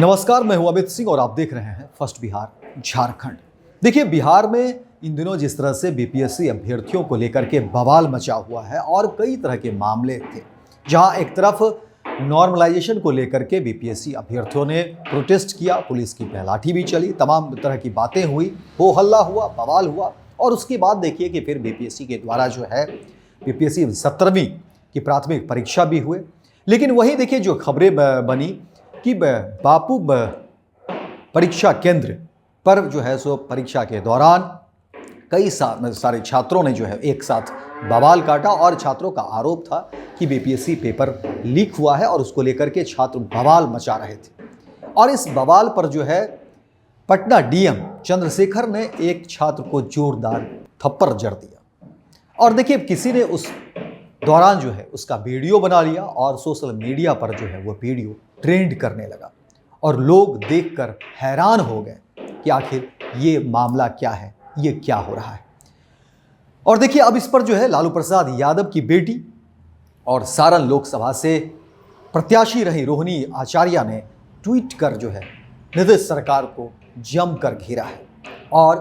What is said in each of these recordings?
नमस्कार, मैं हूं अमित सिंह और आप देख रहे हैं फर्स्ट बिहार झारखंड। देखिए, बिहार में इन दिनों जिस तरह से बीपीएससी अभ्यर्थियों को लेकर के बवाल मचा हुआ है और कई तरह के मामले थे, जहां एक तरफ नॉर्मलाइजेशन को लेकर के बीपीएससी अभ्यर्थियों ने प्रोटेस्ट किया, पुलिस की लाठी भी चली, तमाम तरह की बातें हुई, हो हल्ला हुआ, बवाल हुआ। और उसके बाद देखिए कि फिर बीपीएससी के द्वारा जो है बीपीएससी 17वीं की प्राथमिक परीक्षा भी हुए। लेकिन वहीं देखिए जो खबरें बनी कि बापू परीक्षा केंद्र पर जो है सो परीक्षा के दौरान कई सारे छात्रों ने जो है एक साथ बवाल काटा और छात्रों का आरोप था कि बीपीएससी पेपर लीक हुआ है और उसको लेकर के छात्र बवाल मचा रहे थे। और इस बवाल पर जो है पटना डीएम चंद्रशेखर ने एक छात्र को जोरदार थप्पड़ जड़ दिया। और देखिए किसी ने उस दौरान जो है उसका वीडियो बना लिया और सोशल मीडिया पर जो है वो वीडियो ट्रेंड करने लगा और लोग देखकर हैरान हो गए कि आखिर ये मामला क्या है, ये क्या हो रहा है। और देखिए अब इस पर जो है लालू प्रसाद यादव की बेटी और सारण लोकसभा से प्रत्याशी रही रोहिणी आचार्य ने ट्वीट कर जो है नीतीश सरकार को जमकर घेरा है। और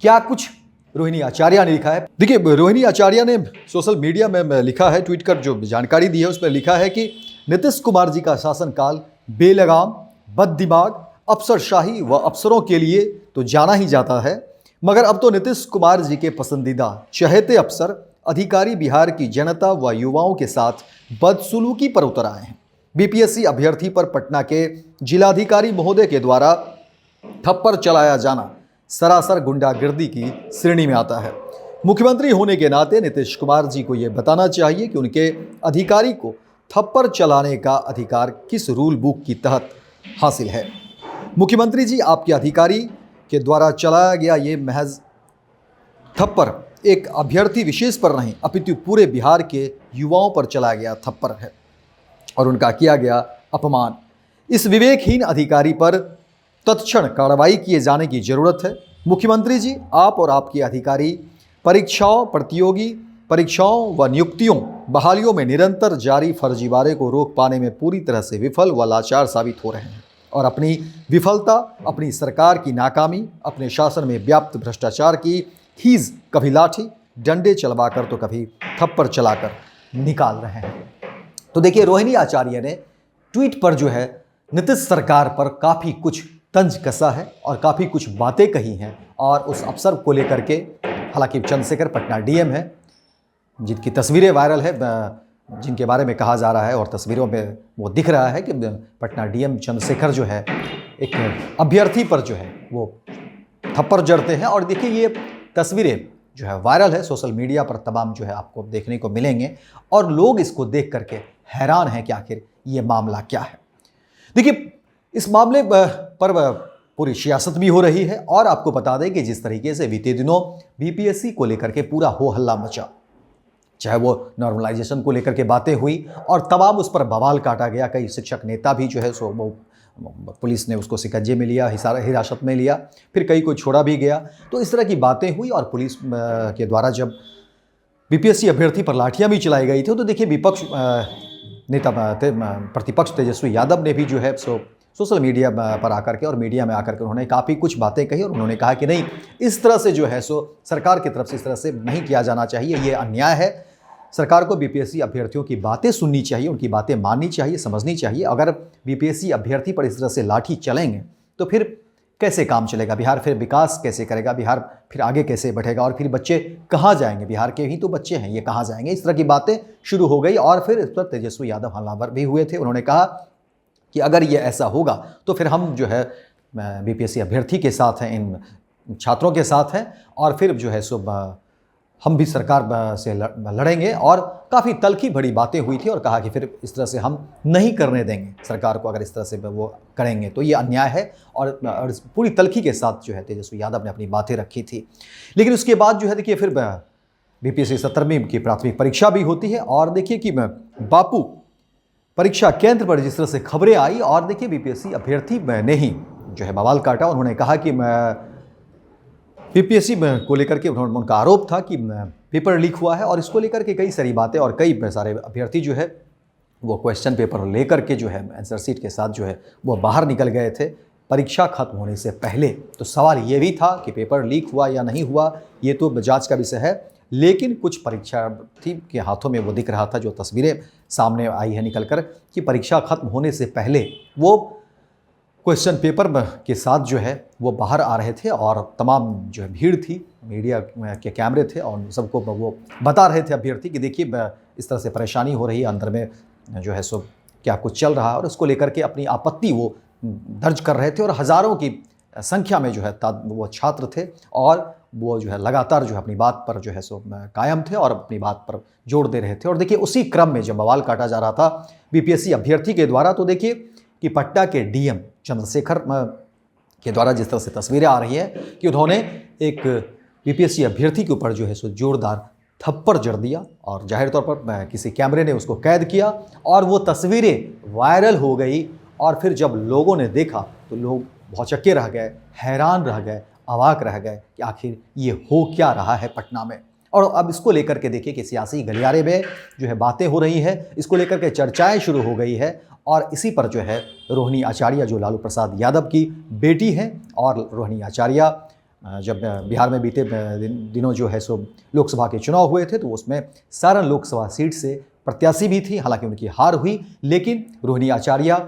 क्या कुछ रोहिणी आचार्य ने लिखा है, देखिए रोहिणी आचार्य ने सोशल मीडिया में लिखा है, ट्वीट कर जो जानकारी दी है उसमें लिखा है कि नीतीश कुमार जी का शासनकाल बेलगाम, बददिमाग, अफसरशाही व अफसरों के लिए तो जाना ही जाता है, मगर अब तो नीतीश कुमार जी के पसंदीदा चहेते अफसर अधिकारी बिहार की जनता व युवाओं के साथ बदसलूकी पर उतर आए हैं। बीपीएससी अभ्यर्थी पर पटना के जिलाधिकारी महोदय के द्वारा थप्पड़ चलाया जाना सरासर गुंडागर्दी की श्रेणी में आता है। मुख्यमंत्री होने के नाते नीतीश कुमार जी को यह बताना चाहिए कि उनके अधिकारी को थप्पड़ चलाने का अधिकार किस रूल बुक की तहत हासिल है। मुख्यमंत्री जी, आपके अधिकारी के द्वारा चलाया गया ये महज थप्पड़ एक अभ्यर्थी विशेष पर नहीं अपितु पूरे बिहार के युवाओं पर चलाया गया थप्पड़ है और उनका किया गया अपमान। इस विवेकहीन अधिकारी पर तत्क्षण कार्रवाई किए जाने की जरूरत है। मुख्यमंत्री जी, आप और आपके अधिकारी परीक्षाओं, प्रतियोगी परीक्षाओं व नियुक्तियों, बहालियों में निरंतर जारी फर्जीवाड़े को रोक पाने में पूरी तरह से विफल व लाचार साबित हो रहे हैं और अपनी विफलता, अपनी सरकार की नाकामी, अपने शासन में व्याप्त भ्रष्टाचार की खीज कभी लाठी डंडे चलवाकर तो कभी थप्पड़ चलाकर निकाल रहे हैं। तो देखिए रोहिणी आचार्य ने ट्वीट पर जो है नीतीश सरकार पर काफ़ी कुछ तंज कसा है और काफ़ी कुछ बातें कही हैं। और उस अफसर को लेकर के, हालांकि चंद्रशेखर पटना डीएम है, जिनकी तस्वीरें वायरल है, जिनके बारे में कहा जा रहा है और तस्वीरों में वो दिख रहा है कि पटना डीएम चंद्रशेखर जो है एक अभ्यर्थी पर जो है वो थप्पड़ जड़ते हैं। और देखिए ये तस्वीरें जो है वायरल है, सोशल मीडिया पर तमाम जो है आपको देखने को मिलेंगे और लोग इसको देख करके हैरान हैं कि आखिर ये मामला क्या है। देखिए इस मामले पर पूरी सियासत भी हो रही है और आपको बता दें कि जिस तरीके से बीते दिनों बीपीएससी को लेकर के पूरा हो हल्ला मचा, चाहे वो नॉर्मलाइजेशन को लेकर के बातें हुई और तमाम उस पर बवाल काटा गया, कई शिक्षक नेता भी जो है सो वो पुलिस ने उसको शिकंजे में लिया, हिरासत में लिया, फिर कई को छोड़ा भी गया। तो इस तरह की बातें हुई और पुलिस के द्वारा जब बीपीएससी अभ्यर्थी पर लाठियां भी चलाई गई थी तो देखिए विपक्ष नेता प्रतिपक्ष तेजस्वी यादव ने भी जो है सो सोशल मीडिया पर आकर के और मीडिया में आकर के उन्होंने काफ़ी कुछ बातें कही और उन्होंने कहा कि नहीं, इस तरह से जो है सो सरकार की तरफ से इस तरह से नहीं किया जाना चाहिए, ये अन्याय है। सरकार को बीपीएससी अभ्यर्थियों की बातें सुननी चाहिए, उनकी बातें माननी चाहिए, समझनी चाहिए। अगर बीपीएससी अभ्यर्थी पर इस तरह से लाठी चलेंगे तो फिर कैसे काम चलेगा, बिहार फिर विकास कैसे करेगा, बिहार फिर आगे कैसे बढ़ेगा और फिर बच्चे कहाँ जाएंगे, बिहार के ही तो बच्चे हैं, ये कहाँ जाएंगे। इस तरह की बातें शुरू हो गई और फिर इस पर तेजस्वी यादव हमलावर भी हुए थे। उन्होंने कहा कि अगर ये ऐसा होगा तो फिर हम जो है बीपीएससी अभ्यर्थी के साथ हैं, इन छात्रों के साथ हैं और फिर जो है सो हम भी सरकार से लड़ेंगे। और काफ़ी तल्खी भरी बातें हुई थी और कहा कि फिर इस तरह से हम नहीं करने देंगे सरकार को, अगर इस तरह से वो करेंगे तो ये अन्याय है। और पूरी तल्खी के साथ जो है तेजस्वी यादव ने अपनी बातें रखी थी। लेकिन उसके बाद जो है देखिए फिर बीपीएससी 17वीं की प्राथमिक परीक्षा भी होती है और देखिए कि बापू परीक्षा केंद्र पर जिस तरह से खबरें आई और देखिए बीपीएससी अभ्यर्थी ने ही जो है बवाल काटा। उन्होंने कहा कि बीपीएससी को लेकर के उनका आरोप था कि पेपर लीक हुआ है और इसको लेकर के कई सारी बातें और कई सारे अभ्यर्थी जो है वो क्वेश्चन पेपर लेकर के जो है आंसर शीट के साथ जो है वो बाहर निकल गए थे परीक्षा खत्म होने से पहले। तो सवाल ये भी था कि पेपर लीक हुआ या नहीं हुआ, ये तो जांच का विषय है, लेकिन कुछ परीक्षार्थी के हाथों में वो दिख रहा था, जो तस्वीरें सामने आई है निकल कर, कि परीक्षा खत्म होने से पहले वो क्वेश्चन पेपर के साथ जो है वो बाहर आ रहे थे और तमाम जो है भीड़ थी, मीडिया के कैमरे थे और सबको वो बता रहे थे अभ्यर्थी कि देखिए इस तरह से परेशानी हो रही है, अंदर में जो है सो क्या कुछ चल रहा है, और उसको लेकर के अपनी आपत्ति वो दर्ज कर रहे थे। और हज़ारों की संख्या में जो है वो छात्र थे और वो जो है लगातार जो है अपनी बात पर जो है सो कायम थे और अपनी बात पर जोर दे रहे थे। और देखिए उसी क्रम में जब बवाल काटा जा रहा था बीपीएससी अभ्यर्थी के द्वारा, तो देखिए कि पटना के डीएम चंद्रशेखर के द्वारा जिस तरह से तस्वीरें आ रही हैं कि उन्होंने एक बीपीएससी अभ्यर्थी के ऊपर जो है सो जोरदार थप्पड़ जड़ दिया और जाहिर तौर पर किसी कैमरे ने उसको कैद किया और वो तस्वीरें वायरल हो गई। और फिर जब लोगों ने देखा तो लोग भौचक्के रह गए, हैरान रह गए, अवाक रह गए कि आखिर ये हो क्या रहा है पटना में। और अब इसको लेकर के देखिए कि सियासी गलियारे में जो है बातें हो रही है, इसको लेकर के चर्चाएं शुरू हो गई है। और इसी पर जो है रोहिणी आचार्य जो लालू प्रसाद यादव की बेटी है, और रोहिणी आचार्य जब बिहार में बीते दिनों जो है सो लोकसभा के चुनाव हुए थे तो उसमें सारण लोकसभा सीट से प्रत्याशी भी थी, हालांकि उनकी हार हुई, लेकिन रोहिणी आचार्य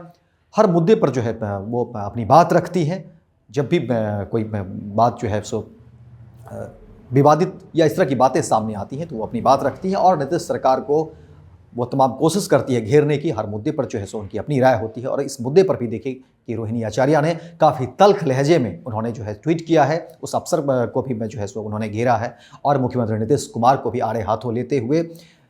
हर मुद्दे पर जो है वो अपनी बात रखती हैं। जब भी कोई बात जो है सो विवादित या इस तरह की बातें सामने आती हैं तो वो अपनी बात रखती हैं और नीतीश सरकार को वो तमाम कोशिश करती है घेरने की। हर मुद्दे पर जो है सो उनकी अपनी राय होती है। और इस मुद्दे पर भी देखिए कि रोहिणी आचार्य ने काफ़ी तल्ख लहजे में उन्होंने जो है ट्वीट किया है, उस अफसर को भी जो है सो उन्होंने घेरा है और मुख्यमंत्री नीतीश कुमार को भी आड़े हाथों लेते हुए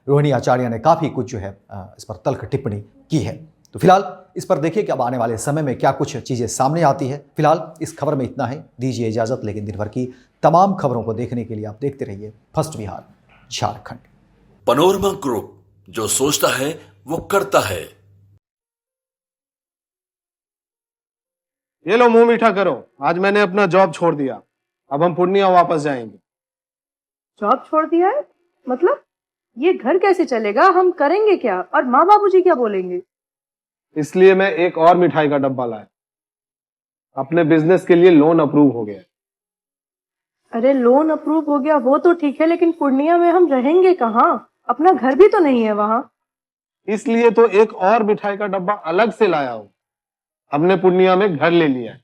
रोहिणी आचार्य ने काफ़ी कुछ जो है इस पर तल्ख टिप्पणी की है। तो फिलहाल इस पर देखिए कि अब आने वाले समय में क्या कुछ चीज़ें सामने आती है। फिलहाल इस खबर में इतना है, दीजिए इजाज़त, लेकिन दिन भर की तमाम खबरों को देखने के लिए आप देखते रहिए first Bihar Jharkhand. Panorama group, जो सोचता है वो करता है। ये लो मुंह मीठा करो, आज मैंने अपना जॉब छोड़ दिया, अब हम पूर्णिया वापस जाएंगे। जॉब छोड़ दिया है? मतलब ये घर कैसे चलेगा, हम करेंगे क्या और माँ बाबूजी क्या बोलेंगे? इसलिए मैं एक और मिठाई का डब्बा लाया, अपने बिजनेस के लिए लोन अप्रूव हो गया। अरे लोन अप्रूव हो गया वो तो ठीक है, लेकिन पूर्णिया में हम रहेंगे कहाँ? अपना घर भी तो नहीं है वहां। इसलिए तो एक और मिठाई का डब्बा अलग से लाया हूं, हमने पूर्णिया में घर ले लिया है,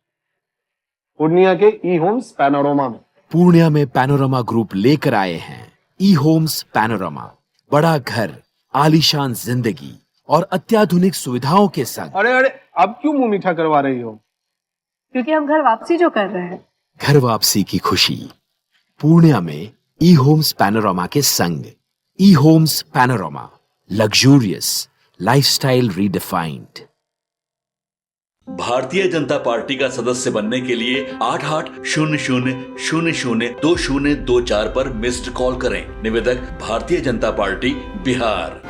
पूर्णिया के ई होम्स पैनोरमा में। पूर्णिया में पैनोरमा ग्रुप लेकर आए हैं ई होम्स पैनोरमा, बड़ा घर, आलीशान जिंदगी और अत्याधुनिक सुविधाओं के संग। अरे अरे, अब क्यों मुंह मीठा करवा रही हो? क्योंकि हम घर वापसी जो कर रहे हैं। घर वापसी की खुशी पूर्णिया में ई होम्स पैनोरमा के संग। ई homes panorama, luxurious lifestyle redefined. Bharatiya Janata party का सदस्य बनने के लिए 8800002024 पर मिस्ड कॉल करें। निवेदक भारतीय जनता पार्टी बिहार।